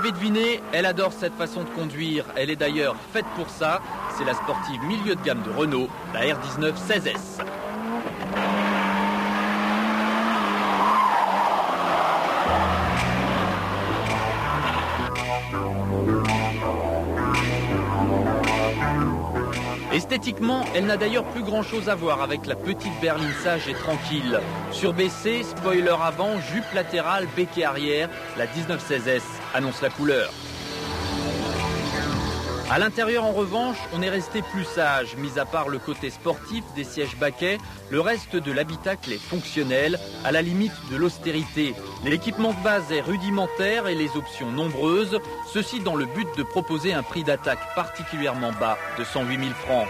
l'avez deviné, elle adore cette façon de conduire. Elle est d'ailleurs faite pour ça. C'est la sportive milieu de gamme de Renault, la R19 16S. Esthétiquement, elle n'a d'ailleurs plus grand-chose à voir avec la petite berline sage et tranquille. Surbaissée, spoiler avant, jupe latérale, béquet arrière, la 1916S annonce la couleur. À l'intérieur, en revanche, on est resté plus sage. Mis à part le côté sportif des sièges baquets, le reste de l'habitacle est fonctionnel, à la limite de l'austérité. L'équipement de base est rudimentaire et les options nombreuses, ceci dans le but de proposer un prix d'attaque particulièrement bas de 108 000 francs.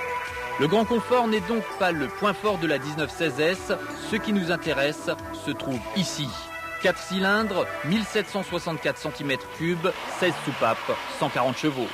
Le grand confort n'est donc pas le point fort de la 1916S. Ce qui nous intéresse se trouve ici. 4 cylindres, 1764 cm3, 16 soupapes, 140 chevaux.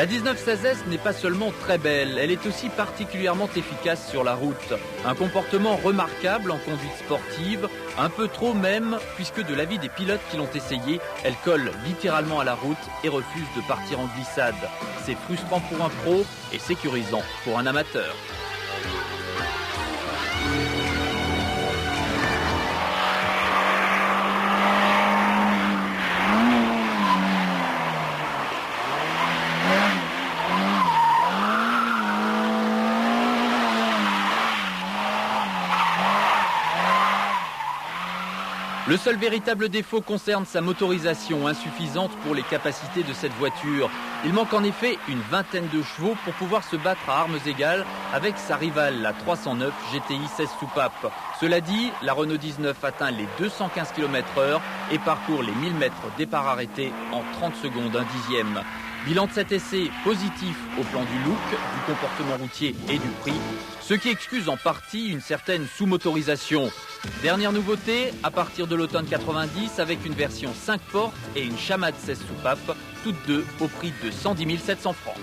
La 1916S n'est pas seulement très belle, elle est aussi particulièrement efficace sur la route. Un comportement remarquable en conduite sportive, un peu trop même, puisque de l'avis des pilotes qui l'ont essayé, elle colle littéralement à la route et refuse de partir en glissade. C'est frustrant pour un pro et sécurisant pour un amateur. Le seul véritable défaut concerne sa motorisation, insuffisante pour les capacités de cette voiture. Il manque en effet une vingtaine de chevaux pour pouvoir se battre à armes égales avec sa rivale, la 309 GTI 16 soupapes. Cela dit, la Renault 19 atteint les 215 km/h et parcourt les 1000 mètres départ arrêté en 30 secondes, un dixième. Bilan de cet essai positif au plan du look, du comportement routier et du prix, ce qui excuse en partie une certaine sous-motorisation. Dernière nouveauté, à partir de l'automne 90, avec une version 5 portes et une Chamade 16 soupapes, toutes deux au prix de 110 700 francs.